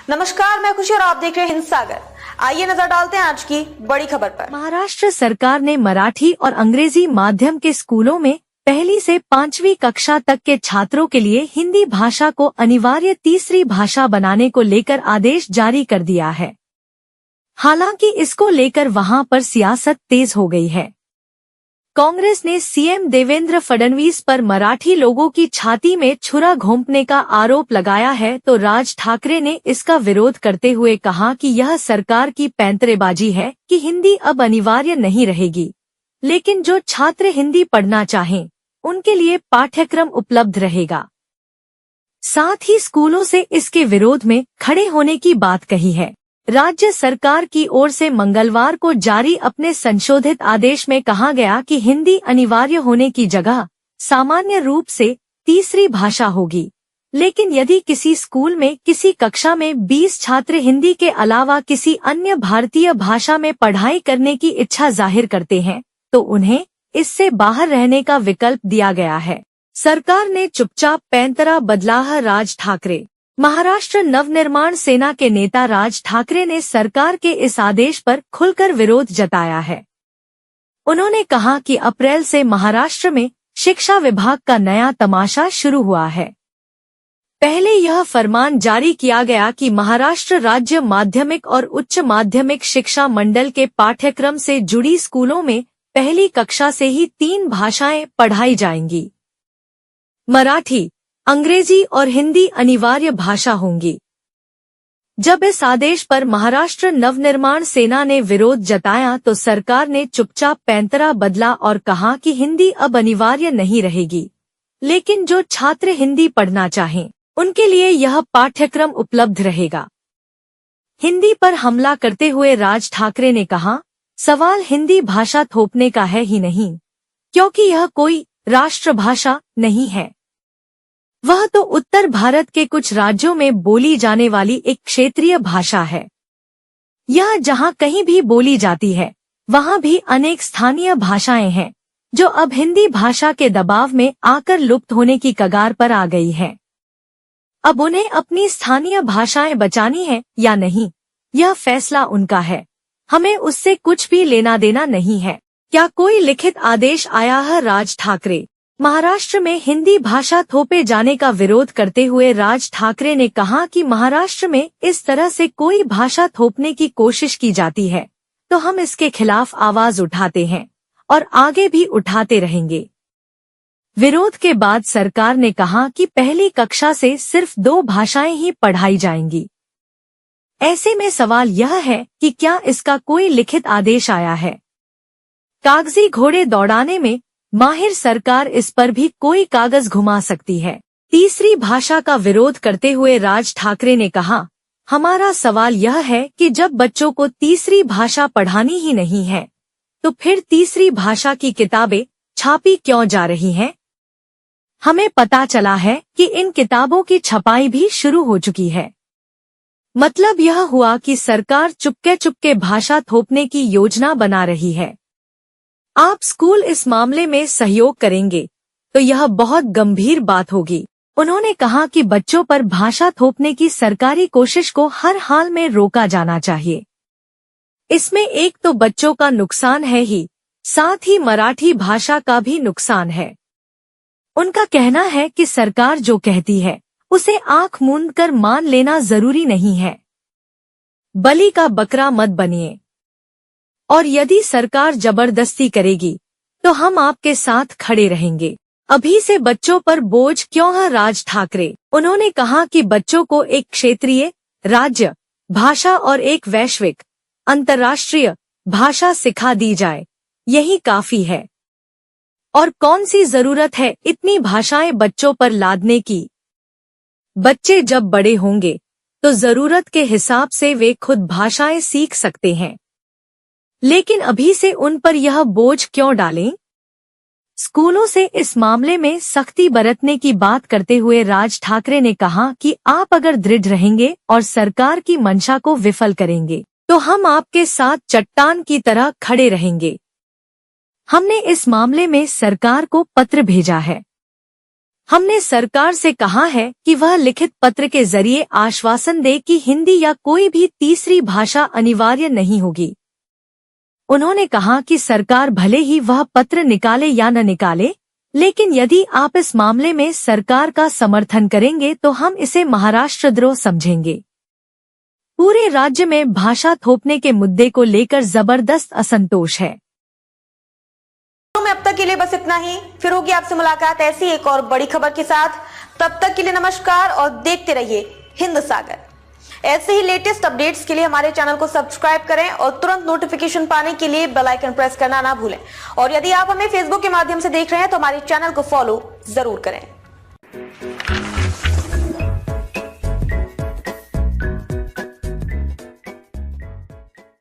नमस्कार, मैं खुशी और आप देख रहे हैं हिंद सागर। आइए नजर डालते हैं आज की बड़ी खबर पर। महाराष्ट्र सरकार ने मराठी और अंग्रेजी माध्यम के स्कूलों में पहली से 5वीं कक्षा तक के छात्रों के लिए हिंदी भाषा को अनिवार्य तीसरी भाषा बनाने को लेकर आदेश जारी कर दिया है। हालांकि इसको लेकर वहां पर सियासत तेज हो गई है। कांग्रेस ने सीएम देवेंद्र फडणवीस पर मराठी लोगों की छाती में छुरा घोंपने का आरोप लगाया है, तो राज ठाकरे ने इसका विरोध करते हुए कहा कि यह सरकार की पैंतरेबाजी है कि हिंदी अब अनिवार्य नहीं रहेगी, लेकिन जो छात्र हिंदी पढ़ना चाहें उनके लिए पाठ्यक्रम उपलब्ध रहेगा। साथ ही स्कूलों से इसके विरोध में खड़े होने की बात कही है। राज्य सरकार की ओर से मंगलवार को जारी अपने संशोधित आदेश में कहा गया कि हिंदी अनिवार्य होने की जगह सामान्य रूप से तीसरी भाषा होगी, लेकिन यदि किसी स्कूल में किसी कक्षा में 20 छात्र हिंदी के अलावा किसी अन्य भारतीय भाषा में पढ़ाई करने की इच्छा जाहिर करते हैं तो उन्हें इससे बाहर रहने का विकल्प दिया गया है। सरकार ने चुपचाप पैंतरा बदला है। राज ठाकरे। महाराष्ट्र नवनिर्माण सेना के नेता राज ठाकरे ने सरकार के इस आदेश पर खुलकर विरोध जताया है। उन्होंने कहा कि अप्रैल से महाराष्ट्र में शिक्षा विभाग का नया तमाशा शुरू हुआ है। पहले यह फरमान जारी किया गया कि महाराष्ट्र राज्य माध्यमिक और उच्च माध्यमिक शिक्षा मंडल के पाठ्यक्रम से जुड़ी स्कूलों में पहली कक्षा से ही 3 भाषाएं पढ़ाई जाएंगी। मराठी, अंग्रेजी और हिंदी अनिवार्य भाषा होंगी। जब इस आदेश पर महाराष्ट्र नवनिर्माण सेना ने विरोध जताया तो सरकार ने चुपचाप पैंतरा बदला और कहा कि हिंदी अब अनिवार्य नहीं रहेगी, लेकिन जो छात्र हिंदी पढ़ना चाहें उनके लिए यह पाठ्यक्रम उपलब्ध रहेगा। हिंदी पर हमला करते हुए राज ठाकरे ने कहा, सवाल हिंदी भाषा थोपने का है ही नहीं, क्योंकि यह कोई राष्ट्रभाषा नहीं है। वह तो उत्तर भारत के कुछ राज्यों में बोली जाने वाली एक क्षेत्रीय भाषा है। यह जहां कहीं भी बोली जाती है वहां भी अनेक स्थानीय भाषाएं हैं जो अब हिंदी भाषा के दबाव में आकर लुप्त होने की कगार पर आ गई हैं। अब उन्हें अपनी स्थानीय भाषाएं बचानी है या नहीं, यह फैसला उनका है। हमें उससे कुछ भी लेना देना नहीं है। क्या कोई लिखित आदेश आया है? राज ठाकरे। महाराष्ट्र में हिंदी भाषा थोपे जाने का विरोध करते हुए राज ठाकरे ने कहा कि महाराष्ट्र में इस तरह से कोई भाषा थोपने की कोशिश की जाती है तो हम इसके खिलाफ आवाज उठाते हैं और आगे भी उठाते रहेंगे। विरोध के बाद सरकार ने कहा कि पहली कक्षा से सिर्फ 2 भाषाएं ही पढ़ाई जाएंगी। ऐसे में सवाल यह है कि क्या इसका कोई लिखित आदेश आया है? कागजी घोड़े दौड़ाने में माहिर सरकार इस पर भी कोई कागज घुमा सकती है। तीसरी भाषा का विरोध करते हुए राज ठाकरे ने कहा, हमारा सवाल यह है कि जब बच्चों को तीसरी भाषा पढ़ानी ही नहीं है तो फिर तीसरी भाषा की किताबें छापी क्यों जा रही हैं? हमें पता चला है कि इन किताबों की छपाई भी शुरू हो चुकी है। मतलब यह हुआ कि सरकार चुपके चुपके भाषा थोपने की योजना बना रही है। आप स्कूल इस मामले में सहयोग करेंगे तो यह बहुत गंभीर बात होगी। उन्होंने कहा कि बच्चों पर भाषा थोपने की सरकारी कोशिश को हर हाल में रोका जाना चाहिए। इसमें एक तो बच्चों का नुकसान है ही, साथ ही मराठी भाषा का भी नुकसान है। उनका कहना है कि सरकार जो कहती है उसे आंख मूंद कर मान लेना जरूरी नहीं है। बलि का बकरा मत बनिए, और यदि सरकार जबरदस्ती करेगी तो हम आपके साथ खड़े रहेंगे। अभी से बच्चों पर बोझ क्यों है? राज ठाकरे। उन्होंने कहा कि बच्चों को एक क्षेत्रीय, राज्य भाषा और एक वैश्विक, अंतर्राष्ट्रीय भाषा सिखा दी जाए, यही काफी है। और कौन सी जरूरत है इतनी भाषाएं बच्चों पर लादने की? बच्चे जब बड़े होंगे तो जरूरत के हिसाब से वे खुद भाषाएं सीख सकते हैं, लेकिन अभी से उन पर यह बोझ क्यों डालें? स्कूलों से इस मामले में सख्ती बरतने की बात करते हुए राज ठाकरे ने कहा कि आप अगर दृढ़ रहेंगे और सरकार की मंशा को विफल करेंगे तो हम आपके साथ चट्टान की तरह खड़े रहेंगे। हमने इस मामले में सरकार को पत्र भेजा है। हमने सरकार से कहा है कि वह लिखित पत्र के जरिए आश्वासन दे कि हिंदी या कोई भी तीसरी भाषा अनिवार्य नहीं होगी। उन्होंने कहा कि सरकार भले ही वह पत्र निकाले या न निकाले, लेकिन यदि आप इस मामले में सरकार का समर्थन करेंगे तो हम इसे महाराष्ट्रद्रोह समझेंगे। पूरे राज्य में भाषा थोपने के मुद्दे को लेकर जबरदस्त असंतोष है। में अब तक के लिए बस इतना ही, फिर होगी आपसे मुलाकात ऐसी एक और बड़ी खबर के साथ। तब तक के लिए नमस्कार और देखते रहिए हिंद सागर। ऐसे ही लेटेस्ट अपडेट्स के लिए हमारे चैनल को सब्सक्राइब करें और तुरंत नोटिफिकेशन पाने के लिए बेल आइकन प्रेस करना ना भूलें। और यदि आप हमें फेसबुक के माध्यम से देख रहे हैं तो हमारे चैनल को फॉलो जरूर करें।